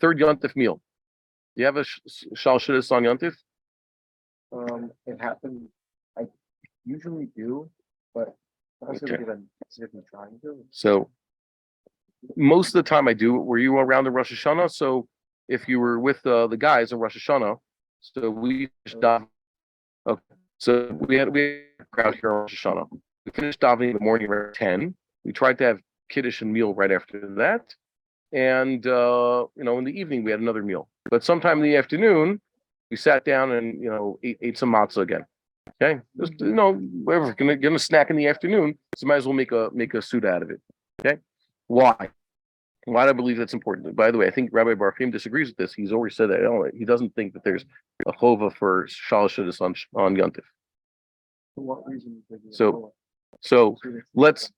third Yontif meal. Do you have a Shal Shidduch on Yontif? It happened. I usually do, but also Okay. because I'm specifically trying to. So most of the time I do. Were you around the Rosh Hashanah? So if you were with the guys in Rosh Hashanah, so we finished davening. Okay. So we had a crowd here on Rosh Hashanah. We finished davening in the morning around 10. We tried to have Kiddush and meal right after that. And in the evening we had another meal. But sometime in the afternoon, we sat down and ate some matzah again. Okay, just whatever. Gonna snack in the afternoon, so might as well make a Seudah out of it. Okay, why? Why do I believe that's important? By the way, I think Rabbi Bar-Hayim disagrees with this. He's already said that he doesn't think that there's a chova for Shal Shidduch on Yontif. For what reason? So let's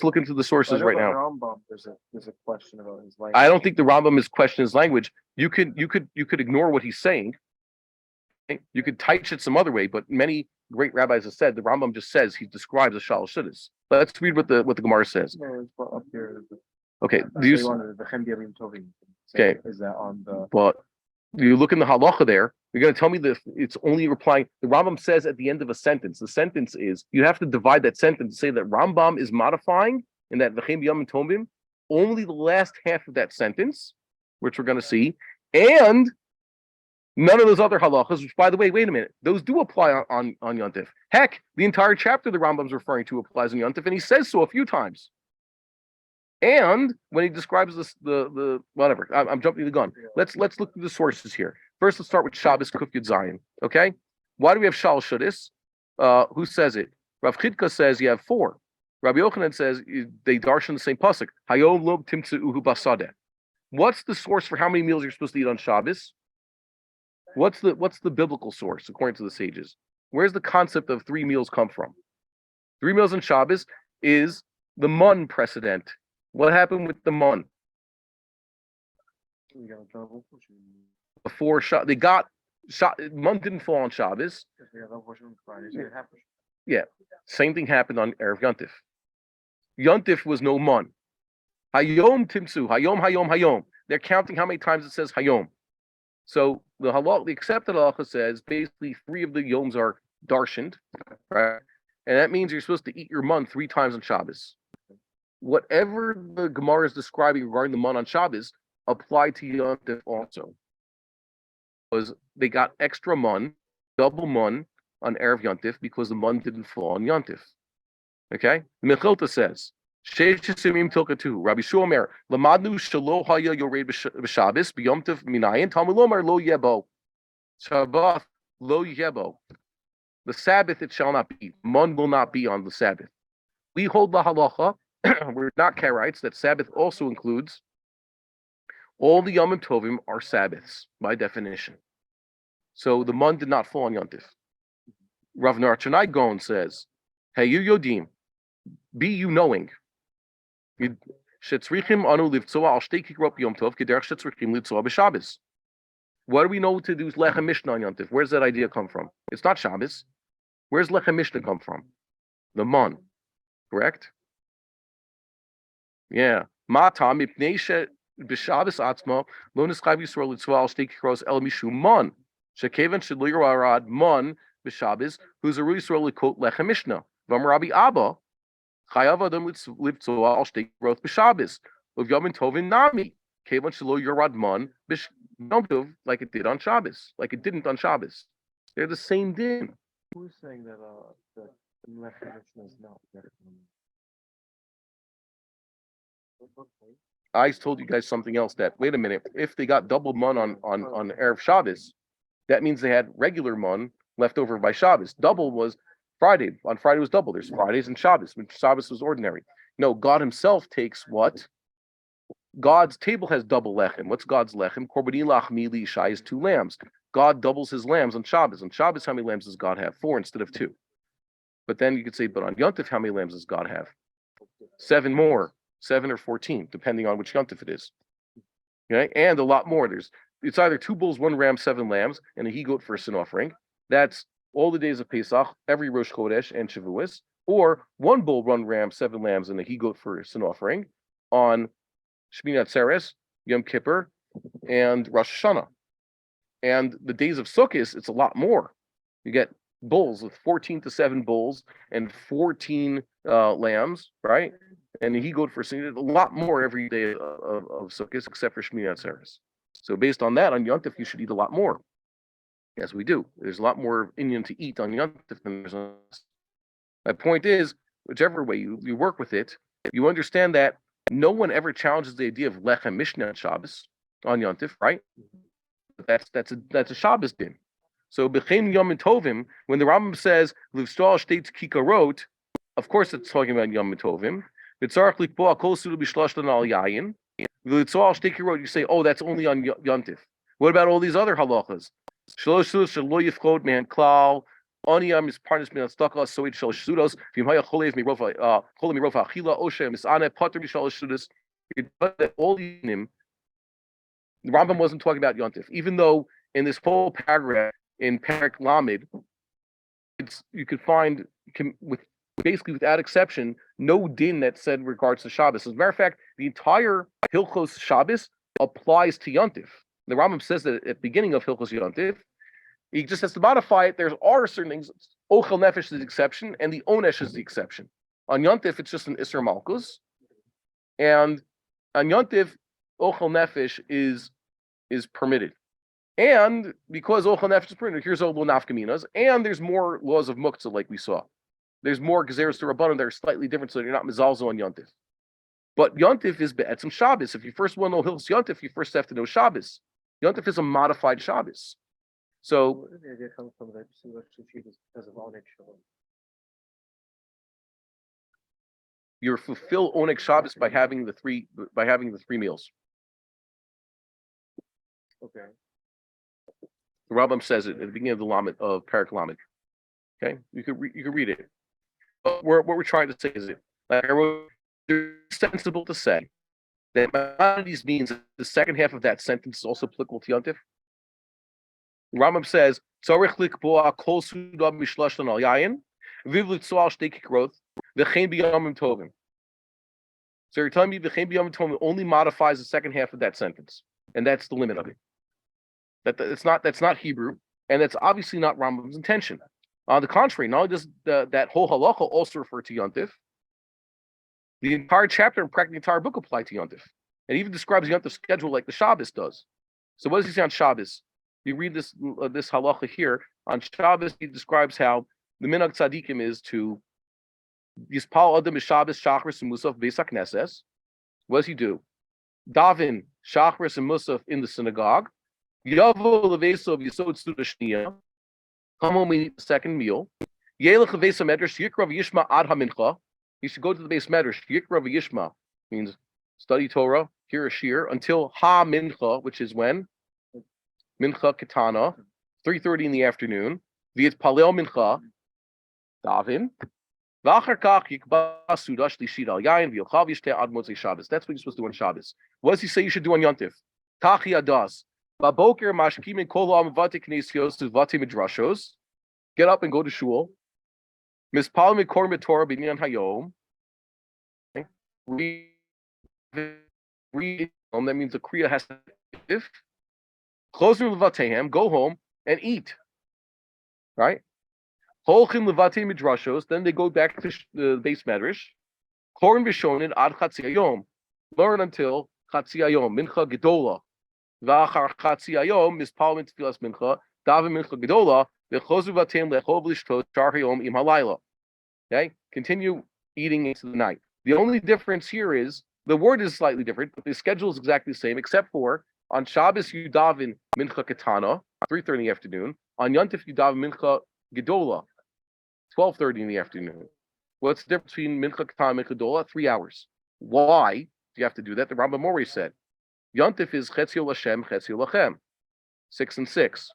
look into the sources right now. Rambam, there's a question about his language. I don't think the Rambam is questioning his language. You could ignore what he's saying. You could type it some other way, but many great rabbis have said the Rambam just says he describes a Shal Shidduch. Let's read what the Gemara says. No, it's up here. Okay. Okay. Is that on the? But you look in the halacha there. You're going to tell me that it's only replying. The Rambam says at the end of a sentence. The sentence is you have to divide that sentence to say that Rambam is modifying in that v'chem b'yom tovim only the last half of that sentence, which we're going to see, and none of those other halachas, which, by the way, wait a minute, those do apply on Yontif. Heck, the entire chapter the Rambam's referring to applies on Yontif, and he says so a few times. And when he describes this, the whatever, I'm jumping the gun. Let's look through the sources here. First, let's start with Shabbos Kuf Yud Zayin. Okay, why do we have Shal Shidduch? Who says it? Rav Chidka says you have 4. Rabbi Yochanan says they darshan the same pasuk. Hayom lo timtzu uhu basadeh. What's the source for how many meals you're supposed to eat on Shabbos? What's the biblical source according to the sages? Where's the concept of 3 meals come from? 3 meals on Shabbos is the mun precedent. What happened with the mun? Before Shabbos, they got mun didn't fall on Shabbos. Yeah, same thing happened on Erev Yontif. Yontif was no mun. Hayom timsu, hayom. They're counting how many times it says hayom. So the accepted halacha says basically 3 of the yoms are darshaned, right? And that means you're supposed to eat your mun 3 times on Shabbos. Whatever the Gemara is describing regarding the mun on Shabbos applied to Yontif also. Was they got extra mun, double mun on Erev Yontif because the mun didn't fall on Yontif. Okay? Mechilta says, Sheish Simim Tilkatu, Rabbi Shomer, Lamadnu Shalo Haya Yored B'Shabbos, B'Yomtiv Minayin, Talmud Lomar Lo Yebo. Shabbat Lo Yebo. The Sabbath it shall not be. Mun will not be on the Sabbath. We hold the halacha, we're not Karaites, that Sabbath also includes all the Yom Tovim are Sabbaths, by definition. So the mun did not fall on Yontif. Rav Narchanai Gon says, Hey, you Yodim, be you knowing. What do we know to do Lechem Mishnah on Yontif? Where's that idea come from? It's not Shabbos. Where's Lechem Mishnah come from? The mun, correct? Yeah. Matam ipnei b'Shabbos atzma lo nischayv Yisrael litzvah al shtei kikros el mishum mun shekevan shelo yarad mun b'Shabbos who's a Ru Yisrael likot Lechem Mishnah. Vam Rabbi Abba chayav adam litzvah al shtei kikros b'Shabbos of Yom Tovim nami kevan shelo yarad mun Yom Tov like it did on Shabbos, like it didn't on Shabbos. They're the same din. Who's saying that the Lechem Mishnah is not better? I told you guys something else that, wait a minute, if they got double mun on Erev Shabbos, that means they had regular mun left over by Shabbos. Double was Friday. On Friday was double. There's Fridays and Shabbos, when Shabbos was ordinary. No, God himself takes what? God's table has double lechem. What's God's lechem? Korbani lachmi li'ishai is 2 lambs. God doubles his lambs on Shabbos. On Shabbos, how many lambs does God have? 4 instead of 2. But then you could say, but on Yontif, how many lambs does God have? 7 more. 7 or 14, depending on which Yontif it is. Okay, and a lot more. It's either 2 bulls, 1 ram, 7 lambs, and a he-goat for a sin offering. That's all the days of Pesach, every Rosh Chodesh and Shavuos, or 1 bull, 1 ram, 7 lambs, and a he-goat for a sin offering on Shmini Atzeres, Yom Kippur, and Rosh Hashanah. And the days of Sukkot, it's a lot more. You get bulls with 14 to 7 bulls and 14 lambs, right? And he goes for a lot more every day of Sukkot, except for Shmini Atzeres. So based on that, on Yom Tov, you should eat a lot more. Yes, we do. There's a lot more Indian to eat on Yom Tov than there's on. My point is, whichever way you work with it, you understand that no one ever challenges the idea of Lechem Mishnah on Shabbos, on Yom Tov, right? That's a Shabbos din. So B'chein Yom Tovim, when the Rambam says Livstal states Kikarot, of course it's talking about Yom Tovim. B'tzarach likboa kol suda b'shloshtan al yayin. V'litzal shtei kirot, you say, oh, that's only on Yom Tov. What about all these other halachas? Shlosh sudas shelo yifchod man klal. Oniyam is parnas min atztaka so it shalosh sudos. V'im haya cholev mirofa cholev mirofa achila oshe misane pater b'shalosh sudos. All these him. The Rambam wasn't talking about Yom Tov, even though in this whole paragraph in Parak Lamed, you could find basically without exception no din that said regards to Shabbos. As a matter of fact, the entire Hilchos Shabbos applies to Yom Tov. The Rambam says that at the beginning of Hilchos Yom Tov, he just has to modify it. There are certain things. Ochel Nefesh is the exception, and the Onesh is the exception. On Yom Tov, it's just an Isser Malkus, and on Yom Tov, Ochel Nefesh is permitted. And because Ochel Nefesh is permitted, here's Olu Nafkaminas, and there's more laws of Muktzah like we saw. There's more Gezeres to Rabbanon that are slightly different, so you're not Mizalzo on Yom Tov. But Yom Tov is Be'etzim Shabbos. If you first want to know Hilchos Yom Tov, you first have to know Shabbos. Yom Tov is a modified Shabbos. So Where did the idea come from that Seudah Shlishit is because of Machon Shilo? you fulfill Oneg Shabbos by having the three meals. Okay. The Rambam says it at the beginning of the Lamed of Parak Lamed. Okay, you could read it. But what we're trying to say is it like I wrote, it's sensible to say that Maimonides means that the second half of that sentence is also applicable to Yom Tov. The Rambam says Tzarich likboa kol suda mishlashtan al yayin v'ivlit soal shtei kikrot v'chein b'yamim tovim. So you're telling me v'chein b'yamim tovim only modifies the second half of that sentence, and that's the limit of it. That's not Hebrew, and that's obviously not Rambam's intention. On the contrary, not only does that whole halacha also refer to Yom Tov, the entire chapter and practically the entire book apply to Yom Tov. It even describes Yom Tov schedule like the Shabbos does. So what does he say on Shabbos? You read this halacha here. On Shabbos, he describes how the minhag tzadikim is to yispal adam Shabbos shachris and musaf beis hakneses. What does he do? Daven shachris and musaf in the synagogue. Yavo levesov yisod Seudah Shlishit. Come home and eat the second meal. Yelech leves medrash yikra v'yishma ad hamincha. You should go to the base medrash. Yikra v'yishma means study Torah, hear a shir until ha mincha, which is when mincha ketana, 3:30 in the afternoon. V'yit palel mincha, daven. V'achar kach yikba Seudah Shlishit al yayin v'yochav yishteh ad motzei Shabbos. That's what you're supposed to do on Shabbos. What does he say you should do on Yom Tov? Tachi adas. Baboker mashkimin kol ha'amavati knesios to vati midrashos. Get up and go to shul. Mispal mikor mitorah b'inyan hayom. Read. That means the kriya has to if. Chosnu levatehem. Go home and eat. Right. Holchin levati midrashos. Then they go back to the base medrash. Korin b'shonin ad chatzi hayom. Learn until chatzi hayom. Mincha gedola. V'achar chatzi hayom mispal min tfilas mincha daven mincha gedola v'chozu vatem lechov lishtot shar hayom im halayla. Okay, continue eating into the night. The only difference here is the word is slightly different, but the schedule is exactly the same, except for on Shabbos you daven mincha ketana 3:30 in the afternoon. On Yom Tov you daven mincha gedola 12:30 in the afternoon. What's the difference between mincha ketana and mincha gedola? 3 hours. Why do you have to do that? The Rambam Mori said. Yom Tov is Chetzio Lashem, Chetzio Lachem, 6 and 6.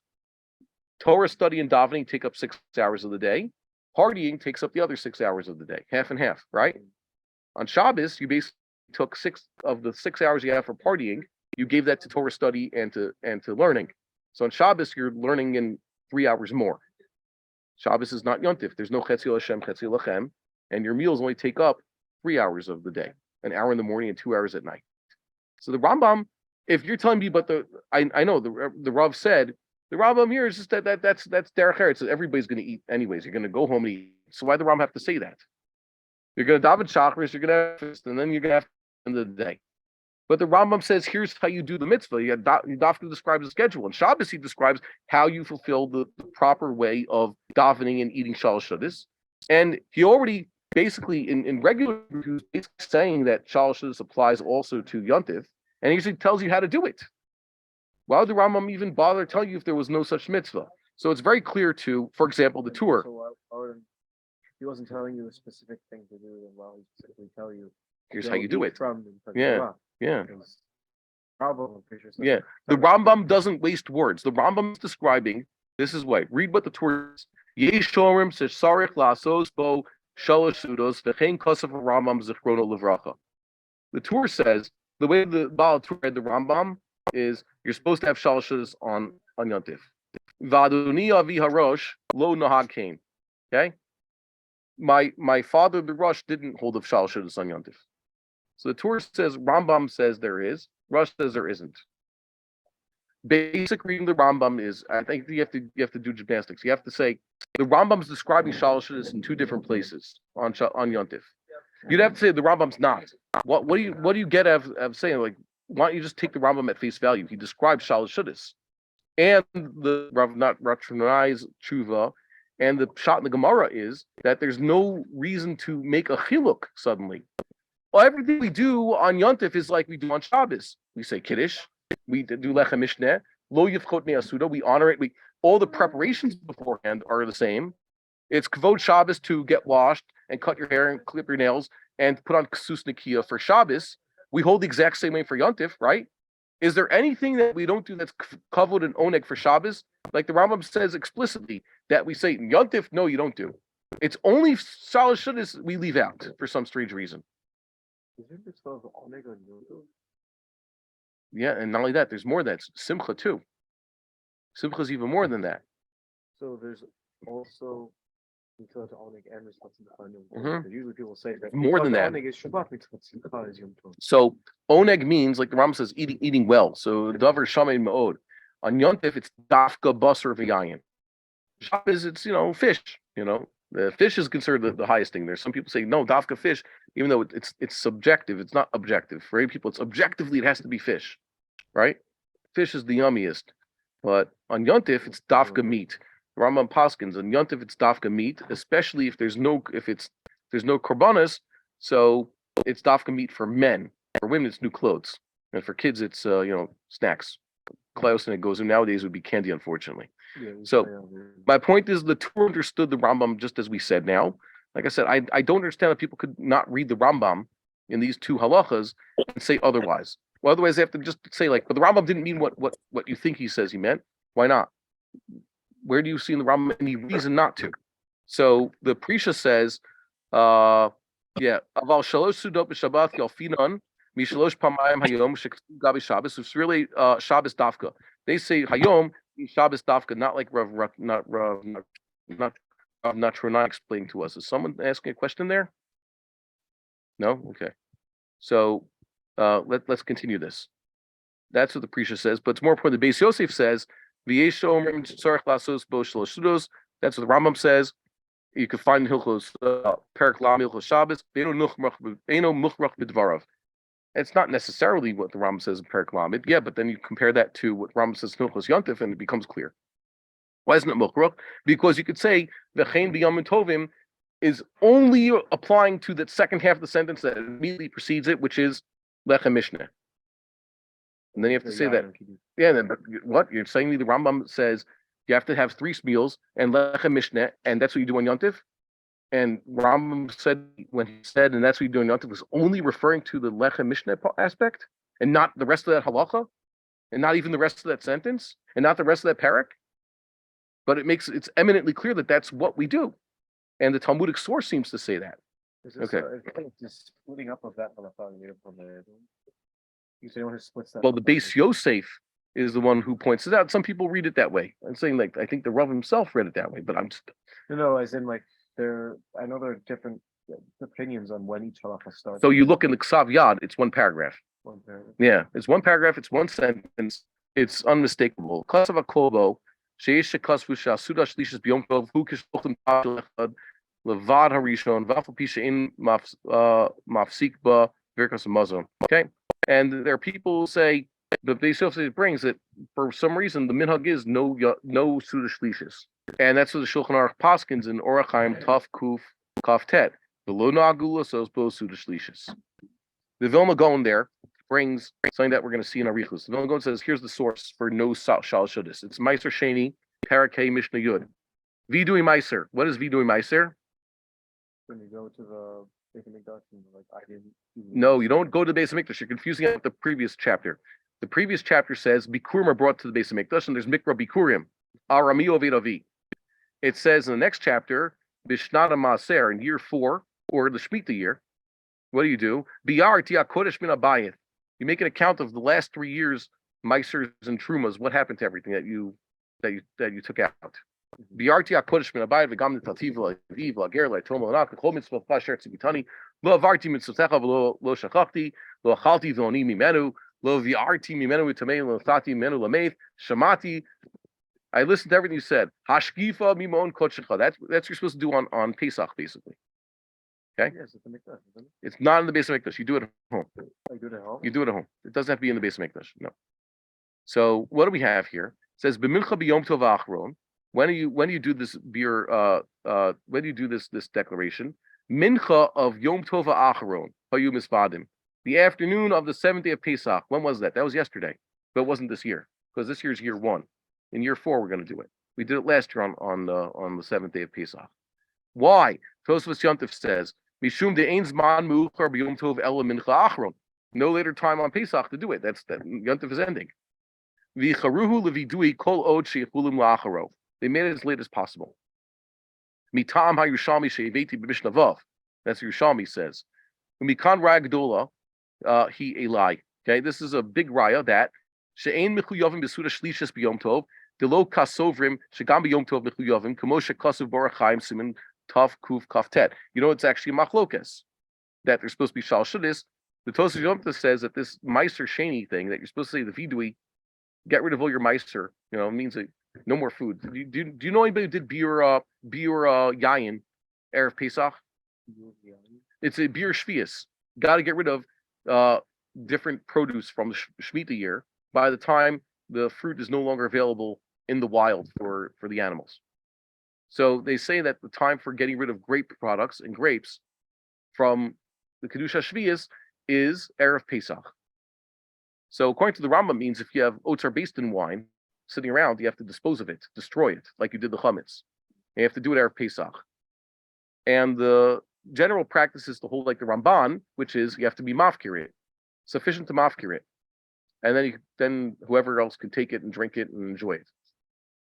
Torah study and davening take up 6 hours of the day. Partying takes up the other 6 hours of the day, half and half, right? On Shabbos, you basically took 6 of the 6 hours you have for partying. You gave that to Torah study and to learning. So on Shabbos, you're learning in 3 hours more. Shabbos is not Yom Tov. There's no Chetzio Lashem, Chetzio Lachem, and your meals only take up 3 hours of the day, an hour in the morning and 2 hours at night. So the Rambam if you're telling me, but I know the Rav said the Rambam here is just that's derech eretz. So everybody's going to eat anyways. You're going to go home and eat. So why the Rambam have to say that? You're going to daven shachris, you're going to have fist, and then you're going to have end of the day. But the Rambam says, here's how you do the mitzvah. You have to describe the schedule. And Shabbos, he describes how you fulfill the proper way of davening and eating shalosh shudas. And he already basically, in regular, he was basically saying that shalosh shudas applies also to Yontif. And he usually tells you how to do it. Why would the Rambam even bother telling you if there was no such mitzvah? So it's very clear to, for example, the Torah. So he wasn't telling you a specific thing to do, and while he specifically tell you, here's how you do it. From Yeah. The Rambam doesn't waste words. The Rambam is describing, this is why. Read what the Torah is. Yeshorim sesarich lasos bo shalosh sudos v'chein kosav Rambam zichrono levracha. The Torah says, the way the Baal Torah read the Rambam is, you're supposed to have shalosh sudos on Yontif. V'adoni avi harosh lo nahag kain. Okay? My father, the Rosh, didn't hold of shalosh sudos on Yontif. So the Torah says, Rambam says there is, Rosh says there isn't. Basic reading the Rambam is, I think you have to do gymnastics. You have to say the Rambam's describing shalosh shudas in two different places on Yontif. You'd have to say the Rambam's not. What do you get out of saying, like, why don't you just take the Rambam at face value? He describes shalosh shudas. And the Rav not Ratchanai's tshuva, and the shot in the Gemara is that there's no reason to make a chiluk suddenly. Well, everything we do on Yontif is like we do on Shabbos. We say Kiddush, we do Lechem Mishneh, Lo Yivchot Seudah, we honor it. All the preparations beforehand are the same. It's Kavod Shabbos to get washed and cut your hair and clip your nails and put on Ksus Nikia for Shabbos. We hold the exact same way for Yontif, right? Is there anything that we don't do that's Kavod and Oneg for Shabbos? Like the Rambam says explicitly that we say Yontif, no, you don't do. It's only shalosh shudas we leave out for some strange reason. Isn't this of Oneg on Yontif? Yeah, and not only that, there's more than that. Simcha too. Simcha is even more than that. So there's also mitzvah to Oneg and mitzvah Simcha. Usually people say that more than that. Oneg is Shabbat, mitzvah Simcha is Yom Tov. So Oneg means, like the Rambam says, eating well. So davar shamein ma'od. On Yontif, it's dafka basar v'yayin. Shabbos, it's fish. The fish is considered the highest thing. There's some people say no, dafka fish, even though it's subjective. It's not objective. For many people, it's objectively it has to be fish, right? Fish is the yummiest, but on Yontif it's dafka meat. Rambam Paskins on Yontif it's dafka meat, especially if there's no korbanos, so it's dafka meat for men. For women it's new clothes, and for kids it's snacks. Klaus and it goes in nowadays would be candy, unfortunately. Yeah, so my point is the Torah understood the Rambam just as we said now. Like I said, I don't understand how people could not read the Rambam in these two halachas and say otherwise. Well, otherwise they have to just say but the Rambam didn't mean what you think he says he meant. Why not? Where do you see in the Rambam any reason not to? So the Prisha says, aval shalosh sudot b'Shabbat yalfinan mishalosh pamayim hayom shektu gabi Shabbos. It's really Shabbos dafka. They say hayom Shabbos dafka, not like Rav Natronai explaining to us. Is someone asking a question there? No? Okay. So let's continue this. That's what the Prisha says, but it's more important. The Beis Yosef says, that's what the Rambam says. You can find Hilchos Perak Lam Hilchos Shabbos. It's not necessarily what the Rambam says in Perak Lamed, but then you compare that to what Rambam says in Hilchos Yontif, and it becomes clear. Why isn't it Mukhrach? Because you could say V'chein b'Yom Tovim is only applying to that second half of the sentence that immediately precedes it, which is Lechem Mishneh. And then you have to say that. Yeah, then what? You're saying the Rambam says you have to have 3 meals and Lechem Mishneh, and that's what you do on Yontif? And Rambam said, when he said, and that's what you do on Yontif, was only referring to the Lechem Mishneh aspect, and not the rest of that halacha, and not even the rest of that sentence, and not the rest of that parak. But it's eminently clear that that's what we do. And the Talmudic source seems to say that. Okay. Just splitting up of that halacha from the. You say one who splits that. Well, the Beis Yosef is the one who points it out. Some people read it that way. I'm saying I think the Rav himself read it that way, but I'm just. No, as in I know there are different opinions on when each halacha starts. So you look in the Ksav Yad, it's one paragraph. One paragraph. Yeah, it's one paragraph, it's one sentence, it's unmistakable. Klasav Akobo, Sheish Kasvu Seudah Shlishit Yom Tov, Hu Kishlochim Tachel Echad, Levad Harishon, Vafal Pisha in Mafsik Ba Virkas Mazon. Okay, and there are people who say, but they still say it brings that for some reason the minhag is no Seudah Shlishis, and that's what the Shulchan Aruch Paskins in Bar-Hayim Taf Kuf Kaf Tet. The Lo Nagula so both Seudah Shlishis. The Vilna Gaon there brings something that we're going to see in Arichus. The Vilna Gaon says, here's the source for no Shal Shudis. It's Meiser Sheni, Parakeh Mishnah Yud. Vidui Meiser. What is Vidui Meiser? When you go to the Beit HaMikdash and like I didn't. No, you don't go to the Beis HaMikdash. You're confusing it with the previous chapter. The previous chapter says Bikurim are brought to the Beis HaMikdash, and there's Mikra Bikurim. Arami Ovid Avi. It says in the next chapter, Bishnata Maaser, in year 4, or the Shemitah year, what do? Biyar Tia Kodesh Min Abayith. You make an account of the last 3 years, Meisers and Trumas, what happened to everything that you took out. Biyar Tia Kodesh Min Abayith, V'gam Netativ L'aviv L'Ager L'Tom L'Anak L'Chol Mitzvot Pasher Tzibitani Lo Avarti Mitzvotecha V'lo Shachachti Lo Achalti V'oni Mimenu Lo V'arti Mimenu V'tamei Lo Thati Mimenu L'Meith Shamati. I listened to everything you said. Hashkifa Mimon Kodshecha. That's what you're supposed to do on Pesach, basically. Okay? Yes, it's a Mikdash, isn't it? It's not in the Beis HaMikdash. You do it at home. I do it at home. You do it at home. It doesn't have to be in the Beis HaMikdash. No. So what do we have here? It says B'mincha b'Yom Tov Achron. When do you do this when do you do this declaration? Mincha of Yom Tov Achron. Hayu Misvadim. The afternoon of the 7th day of Pesach. When was that? That was yesterday. But it wasn't this year. Because this year's year 1. In year 4 we're going to do it. We did it last year on the 7th day of Pesach. Why? Tosfos Yom Tov says Mishum de'ein zman mu'achar b'Yom Tov ela mincha achron. No later time on Pesach to do it. That's that Yom Tov is ending. V'charuhu levidui kol od sheyichulim la'acharo. They made it as late as possible. Mitam ha'Yerushalmi she'eveti b'Mishnah Vav. That's what Yerushalmi says. Umikan raya gdola he elai. Okay, this is a big raya that she'ein mechuyavim b'Seudah Shlishit b'Yom Tov delo kasovrim shegam b'Yom Tov mechuyavim k'moshe kasav Bar-Hayim simin Tav Kuf Kaf Tet. You know, it's actually machlokes that there's supposed to be Shal Shudis. The Tosfos Yom Tov says that this Meiser Sheni thing that you're supposed to say the Vidui, get rid of all your Meiser. You know, it means that no more food. Do you know anybody who did Biur Yayin Erev Pesach? It's a Biur Shvius. Got to get rid of different produce from the Shemitah year by the time the fruit is no longer available in the wild for the animals. So they say that the time for getting rid of grape products and grapes from the Kedusha Shvius is Erev Pesach. So according to the Rambam, means if you have Otzar based in wine sitting around, you have to dispose of it, destroy it, like you did the chametz. You have to do it Erev Pesach. And the general practice is to hold like the Ramban, which is you have to be mafkir it, sufficient to mafkir it, and then whoever else can take it and drink it and enjoy it.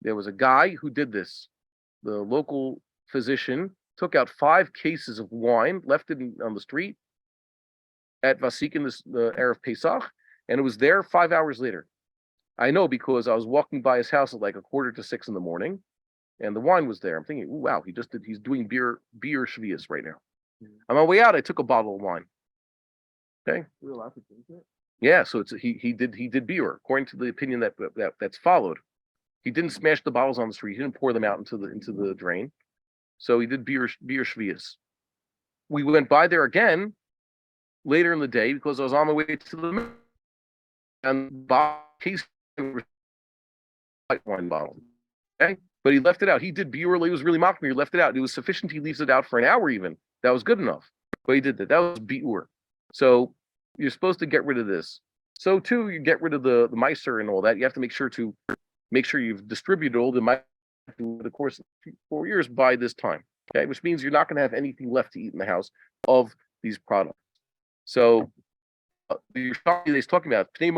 There was a guy who did this. The local physician took out 5 cases of wine, left it on the street at Vasikin, the Erev Pesach, and it was there 5 hours later. I know because I was walking by his house at like 5:45 in the morning, and the wine was there. I'm thinking, ooh, wow, he's doing beer shvius right now. On my way out, I took a bottle of wine. Okay. We're allowed to drink it? Yeah, so he did beer according to the opinion that's followed. He didn't smash the bottles on the street. He didn't pour them out into the drain. So he did beer shvius. We went by there again later in the day because I was on my way to the and bought a case of white wine bottle. Okay, but he left it out. He did beer. He was really mocking me. He left it out. It was sufficient. He leaves it out for an hour even. That was good enough. But he did that. That was beer. So you're supposed to get rid of this. So too, you get rid of the Meiser and all that. You have to make sure you've distributed all the Meiser over the course of 4 years by this time. Okay, which means you're not going to have anything left to eat in the house of these products. So the Yerushalmi he's talking about, Pnei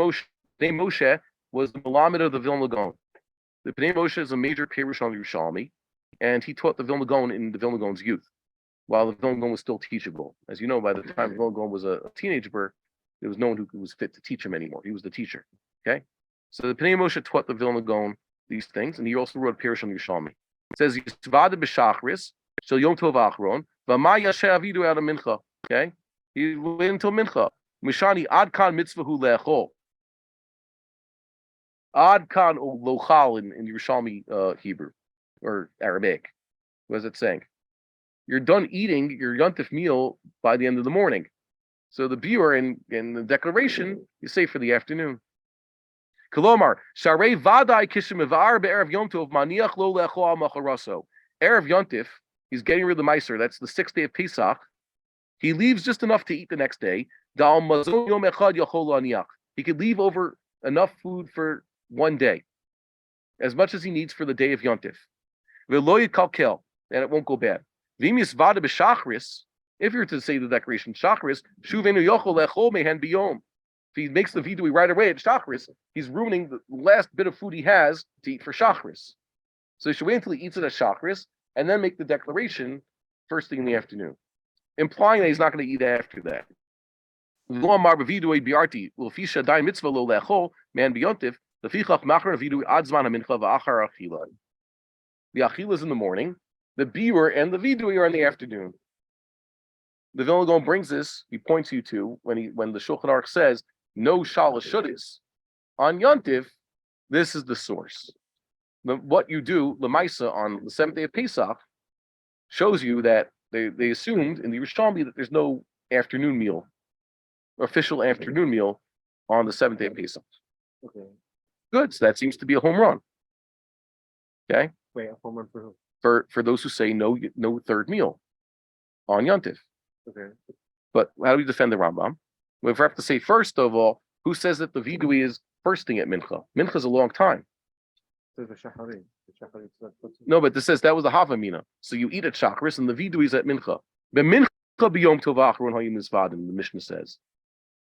Moshe was the Melamed of the Vilna Gaon. The Pnei Moshe is a major Perush on the Yerushalmi, and he taught the Vilna Gaon in the Vilna Gaon's youth, while the Vilna Gaon was still teachable. As you know, by the time the Vilna Gaon was a teenager, there was no one who was fit to teach him anymore. He was the teacher. Okay, so the Pnei Moshe taught the Vilna Gaon these things, and he also wrote a Perush on the Yerushalmi. It says Yisvada b'Shachris shel Yom Tov Achron v'ma yasher avidu out of Mincha. Okay, he waited until Mincha. Mishani adkan mitzvahu le'echol. Adkan lochal in Yerushalmi Hebrew or Aramaic. What is it saying? You're done eating your yontif meal by the end of the morning. So the biur in the declaration you say for the afternoon. Kolomar sharei vadai kishim evar be'erev Yom Tov maniach lo le'echol al macharaso. Erev Yontif, he's getting rid of the meiser. That's the 6th day of Pesach. He leaves just enough to eat the next day. Dal mazon yom echad yachol aniach. He could leave over enough food for one day, as much as he needs for the day of Yontif. Ve'lo yikalkel, and it won't go bad. V'im yisvada b'shachris. If you're to say the declaration Shachris, Shuvenu Yochel Lechol Mehen Biyom. If he makes the vidui right away at Shachris, he's ruining the last bit of food he has to eat for Shachris. So he should wait until he eats it at Shachris and then make the declaration first thing in the afternoon, implying that he's not going to eat after that. The achila is in the morning, the biur and the vidui are in the afternoon. The Vilna Gaon brings this. He points you to when the Shulchan Aruch says no shalosh shudis on Yontif. This is the source. What you do lemaisa on the 7th day of Pesach shows you that they assumed in the Yerushalmi that there's no afternoon meal, official afternoon meal on the 7th day of Pesach. Okay. Good. So that seems to be a home run. Okay. Wait, a home run for who? For those who say no third meal on Yontif. Okay. But how do we defend the Rambam? We have to say, first of all, who says that the vidui is first thing at Mincha? Mincha is a long time. No, but this says that was the Havamina. So you eat at Shachris and the vidui is at Mincha. The Mincha b'Yom Tov Achron Hayim Nizvadim, the Mishnah says.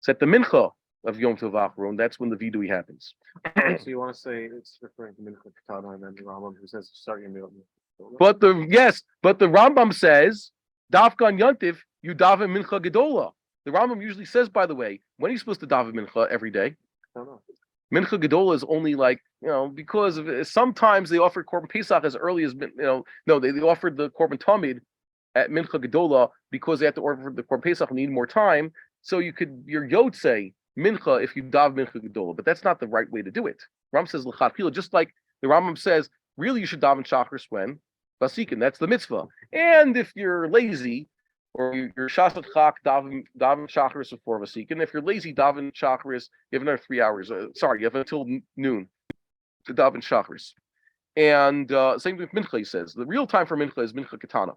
It's at the Mincha of Yom Tov Achron, that's when the vidui happens. So you want to say it's referring to Mincha Katana and then the Rambam who says start your meal. But the Rambam says, Dafkan Yontif, you daven Mincha Gedola. The Rambam usually says, by the way, when are you supposed to daven Mincha every day? I don't know. Mincha Gedola is only like, because of sometimes they offered Korban Pesach as early as, they offered the Korban Tamid at Mincha Gedola because they had to offer the Korban Pesach and need more time. So your Yotze Mincha if you daven Mincha Gedola, but that's not the right way to do it. Rambam says L'chadchila, just like the Rambam says, really you should daven Shachris when? Basikin, that's the mitzvah. And if you're lazy, or you're shasat chak, daven Shachris before Vasikin. If you're lazy, daven Shachris, you have another 3 hours. You have until noon to daven Shachris. And same with Mincha, he says. The real time for Mincha is Mincha Katana.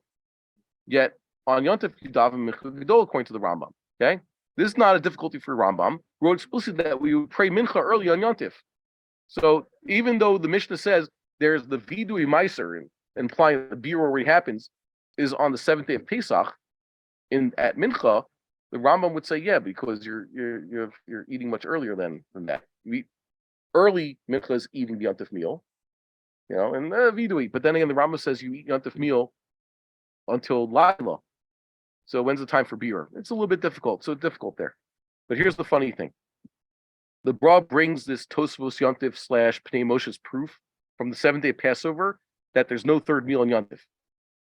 Yet, on Yontif, you daven Mincha Gedol according to the Rambam. Okay? This is not a difficulty for Rambam. We wrote explicitly that we would pray Mincha early on Yontif. So, even though the Mishnah says there's the Vidui Meiser, implying the biur already happens, is on the 7th day of Pesach, at Mincha, the Rambam would say, yeah, because you're eating much earlier than that. Early Mincha is eating the Yontif meal, and Vidui. But then again, the Rambam says you eat Yontif meal until Laila. So when's the time for biur? It's a little bit difficult. So difficult there. But here's the funny thing. The Bra brings this Tosfos Yontif / Pnei Moshe's proof from the 7th day of Passover that there's no third meal on Yontif.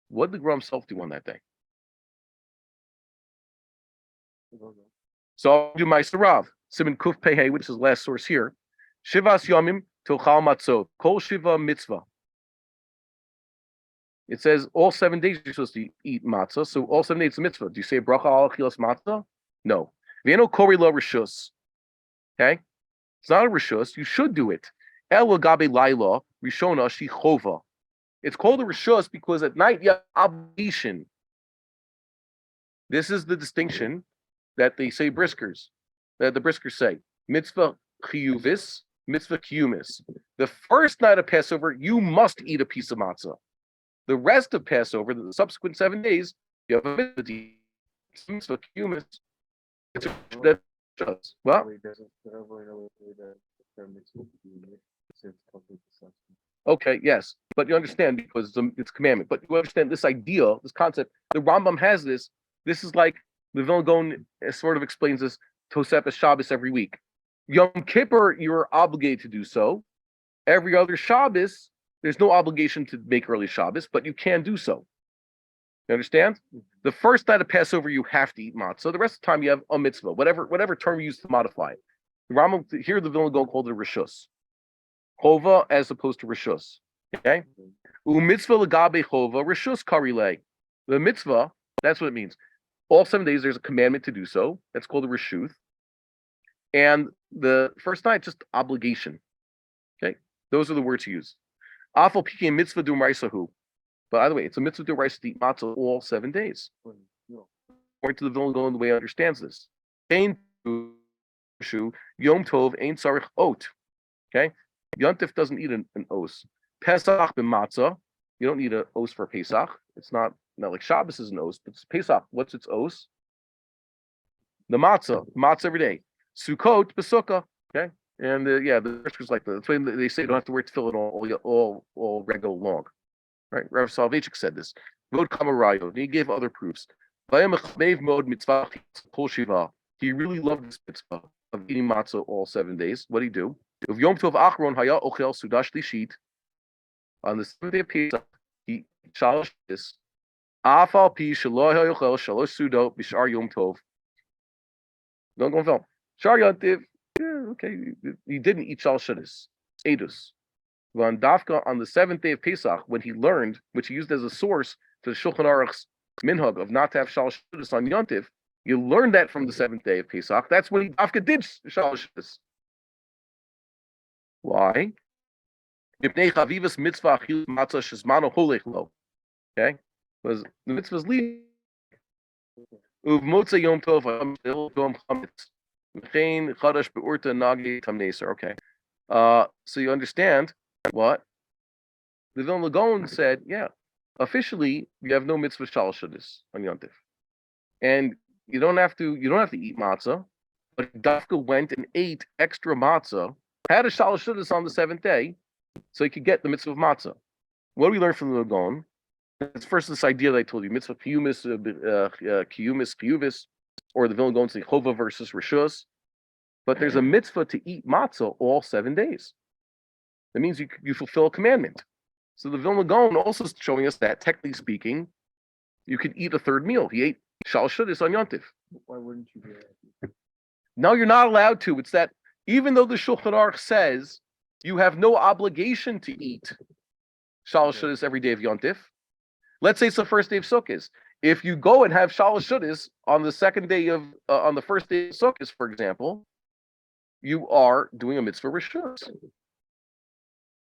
What did the Gra himself do on that day? So I'll do my Sarav. Siman Kuf Pehe, which is the last source here. Shivas Yomim Tochal Matzot. Kol Shiva Mitzvah. It says all 7 days you're supposed to eat matzah. So all 7 days is a mitzvah. Do you say bracha al achilas matzah? No. V'eno kori lo rishus. Okay? It's not a rishus. You should do it. El gabe laila rishona shi chova. It's called a rishus because at night you have obligation. This is the distinction that they say briskers, that the briskers say. Mitzvah chiyuvis, mitzvah kiyumis. The first night of Passover, you must eat a piece of matzah. The rest of Passover, the subsequent 7 days, you have a mitzvah kiyumis. Well, okay, yes, but you understand because it's commandment. But you understand this idea, this concept. The Rambam has this. This is like the Vilna Gaon sort of explains this Tosefes Shabbos every week. Yom Kippur, you're obligated to do so. Every other Shabbos, there's no obligation to make early Shabbos, but you can do so. You understand? The first night of Passover, you have to eat matzah. The rest of the time, you have a mitzvah, whatever term you use to modify it. The Rambam here, the Vilna Gaon called it rishus, chova as opposed to rishus. Okay, mitzvah legabe chova rishus karile. The mitzvah, that's what it means. All 7 days, there's a commandment to do so. That's called a rishut. And the first night, just obligation. Okay, those are the words used. Afal pikein mitzvah d'oraisa. But by the way, it's a mitzvah d'oraisa to eat matzah all 7 days. According to the Vilna Gaon, the way he understands this. Ein Yom Tov ein tzarich ot. Okay, Yom Tov doesn't eat an os. Pesach b'matzah. You don't need an os for Pesach. It's not like Shabbos is an os, but it's Pesach. What's its os? The matzah every day. Sukkot b'sukkah. Okay, and the Briskers like that. That's why they say you don't have to wear tefillin all regular long. Right? Rav Soloveitchik said this. Vod kamarayo. He gave other proofs. He really loved this mitzvah of eating matzah all 7 days. What did he do? Yom Tov achron haya ochel Seudah Shlishit. On the 7th day of Pesach, he shalosh this. Afal pi shelo hayochel shalosh sudot b'shar Yom Tov. Don't go film. Shar Yantiv. Yeah, okay. He didn't eat shalosh edus. On Dafka, on the 7th day of Pesach, when he learned, which he used as a source to the Shulchan Aruch's minhag of not to have shalosh edus on Yantiv, you learned that from the 7th day of Pesach. That's when he Dafka did shalosh edus. Why? Okay, because the mitzvah's leading. Okay. So you understand what? The Vilna Gaon said, yeah, officially you have no mitzvah shalosh edus on Yom Tov. And you don't have to eat matzah, but Dafka went and ate extra matzah, had a shalosh edus on the 7th day, so he could get the mitzvah of matzah. What do we learn from the Gaon? It's first this idea that I told you, mitzvah kiyumis, or the Vilna Gaon say chova versus rishus. But there's a mitzvah to eat matzah all 7 days. That means you fulfill a commandment. So the Vilna Gaon also is showing us that, technically speaking, you could eat a third meal. He ate shalosh edus on Yom Tov. Why wouldn't you do that? No, you're not allowed to. It's that even though the Shulchan Aruch says you have no obligation to eat shalosh edus every day of Yom Tov. Let's say it's the first day of Sukkot. If you go and have shalosh edus on the on the first day of Sukkot, for example, you are doing a mitzvah rishus.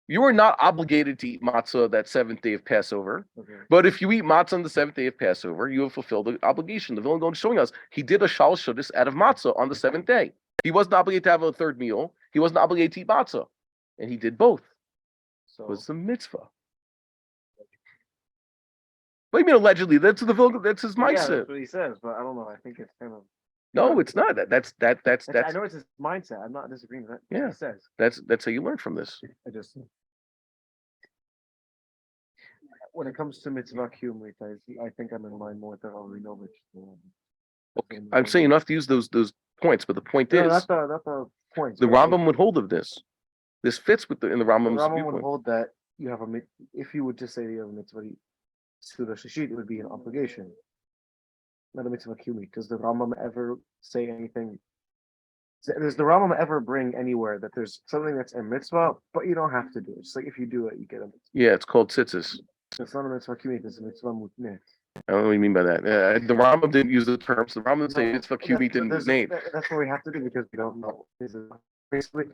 You are not obligated to eat matzah that 7th day of Passover. Okay. But if you eat matzah on the 7th day of Passover, you have fulfilled the obligation. The Vilna Gaon is showing us he did a shalosh edus out of matzah on the 7th day. He wasn't obligated to have a third meal. He wasn't obligated to eat matzah. And he did both. So it was the mitzvah. What do you mean allegedly? That's the Vilna. That's his mindset. Yeah, that's what he says, but I don't know. I think it's kind of. No, it's not. That's. I know it's his mindset. I'm not disagreeing with that. Yeah, he says. That's how you learn from this. When it comes to mitzvah kiyum, I think I'm in line more with the Ravinovich. Okay. I'm saying you don't have to use those points, but the point is that's the point. The Rambam would hold of this. This fits in the Rambam's Rambam viewpoint. would hold that you have if you would just say you have a mitzvah Seudah Shlishit, it would be an obligation, not a mitzvah kiyumi. Does the Rambam ever say anything? Does the Rambam ever bring anywhere that there's something that's a mitzvah, but you don't have to do it? Just like if you do it, you get a mitzvah. Yeah, it's called tzitzis. It's not a mitzvah kiyumi, it's a mitzvah mutneh. I don't know what you mean by that. The Rambam didn't use the terms. The Rambam didn't say mitzvah kiyumi didn't name. That's what we have to do because we don't know. Basically,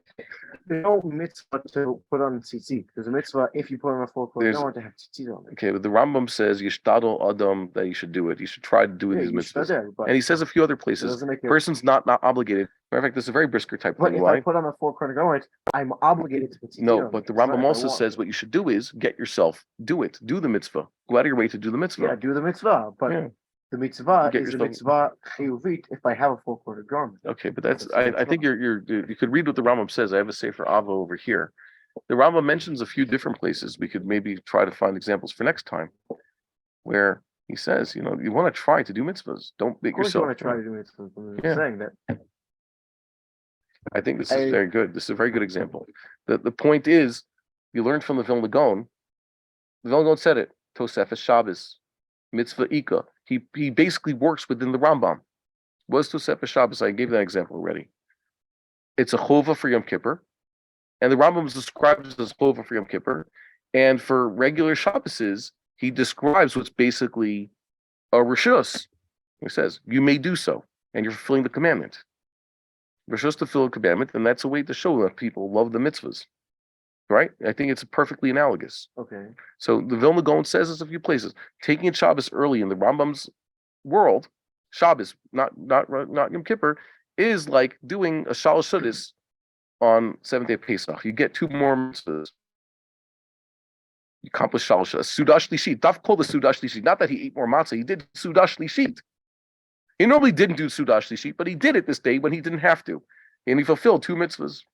there's no mitzvah to put on tzitzit. There's a mitzvah if you put on a four-quarter gomer to have tzitzit on it. Okay, but the Rambam says yishtadol adam that you should do it. You should try to do these mitzvahs. And he says a few other places. Person's not obligated. Matter of fact, this is a very brisker type of thing. If I put on a four-quarter gomer, I'm obligated to put tzitzit on. No, but the Rambam also says what you should do is get yourself, do it. Do the mitzvah. Go out of your way to do the mitzvah. Yeah, do the mitzvah. But the mitzvah is a mitzvah chiyuvit if I have a four-quarter garment. Okay, but that's I think you could read what the Rambam says. I have a Sefer Ava over here. The Rambam mentions a few different places. We could maybe try to find examples for next time, where he says, you want to try to do mitzvahs. Don't make yourself. You want to try to do mitzvahs. I'm saying that. I think this is very good. This is a very good example. The point is, you learned from the Vilna Gaon. The Vilna Gaon said it. Tosefes Shabbos, mitzvah ika. He basically works within the Rambam. What's Tosefes Shabbos? I gave that example already. It's a chova for Yom Kippur, and the Rambam describes it as chova for Yom Kippur. And for regular Shabboses, he describes what's basically a rishus. He says, you may do so, and you're fulfilling the commandment. Rishus to fulfill a commandment, and that's a way to show that people love the mitzvahs. Right? I think it's perfectly analogous. Okay. So the Vilna Gaon says this a few places. Taking a Shabbos early in the Rambam's world, Shabbos, not Yom Kippur, is like doing a Shalosh Seudos on 7th day of Pesach. You get 2 more mitzvahs. You accomplish Shalosh Seudah Shlishit. Daf called the Seudah Shlishit. Not that he ate more matzah. He did Seudah Shlishit. He normally didn't do Seudah Shlishit, but he did it this day when he didn't have to. And he fulfilled 2 mitzvahs.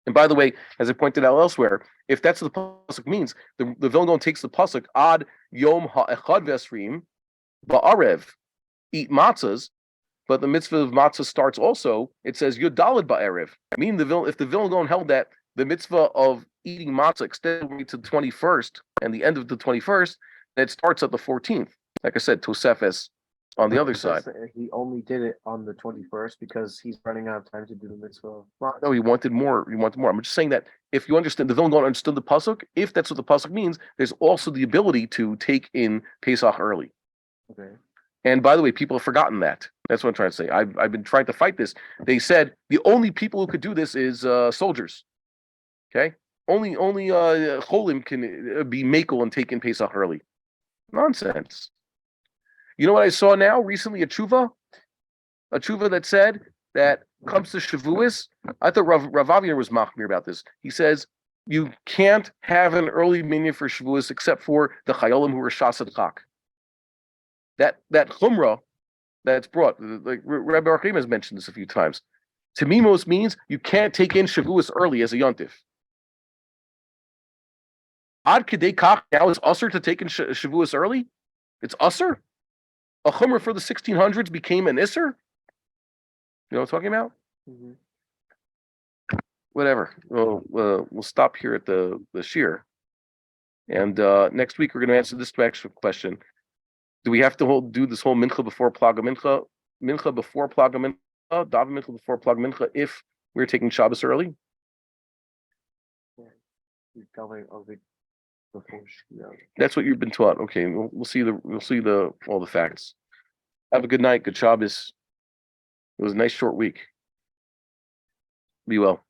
And by the way, as I pointed out elsewhere, if that's what the pasuk means, the Vilna Gaon takes the pasuk ad yom ha'echad v'esrim ba'arev, eat matzahs, but the mitzvah of matzah starts also. It says yud daled ba'arev. Meaning if the Vilna Gaon held that the mitzvah of eating matzah extended to the 21st and the end of the 21st, then it starts at the 14th. Like I said, Tosefes on the other side. He only did it on the 21st because he's running out of time to do the mitzvah. No, he wanted more. I'm just saying that if you understand, the Vilna Gaon understood the pasuk. If that's what the pasuk means, there's also the ability to take in Pesach early. Okay. And by the way, people have forgotten that. That's what I'm trying to say. I've been trying to fight this. They said the only people who could do this is soldiers. Okay, only cholim can be makel and take in Pesach early. Nonsense. You know what I saw now recently? A tshuva that said that comes to Shavuos. I thought Rav Avi was machmir about this. He says you can't have an early minyan for Shavuos except for the chayolim who are shasad chak. That chumrah that's brought, like Rabbi Bar-Hayim has mentioned this a few times. Tamimos means you can't take in Shavuos early as a yontif. Ad kedei kach now is usher to take in Shavuos early. It's usher. A chumrah for the 1600s became an isser. You know what I'm talking about? Mm-hmm. Whatever. We'll stop here at the shir, and next week we're going to answer this extra question. Do we have to do this whole mincha before plaga mincha before plaga mincha, daven mincha before plaga mincha if we're taking Shabbos early? That's what you've been taught. Okay, we'll see all the facts. Have a good night. Good Shabbos. It was a nice short week. Be well.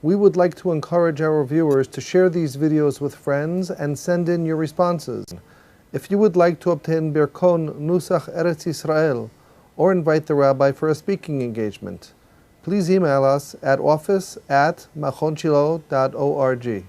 We would like to encourage our viewers to share these videos with friends and send in your responses. If you would like to obtain Birkon Nusach Eretz Yisrael or invite the rabbi for a speaking engagement, please email us at office@machonshilo.org.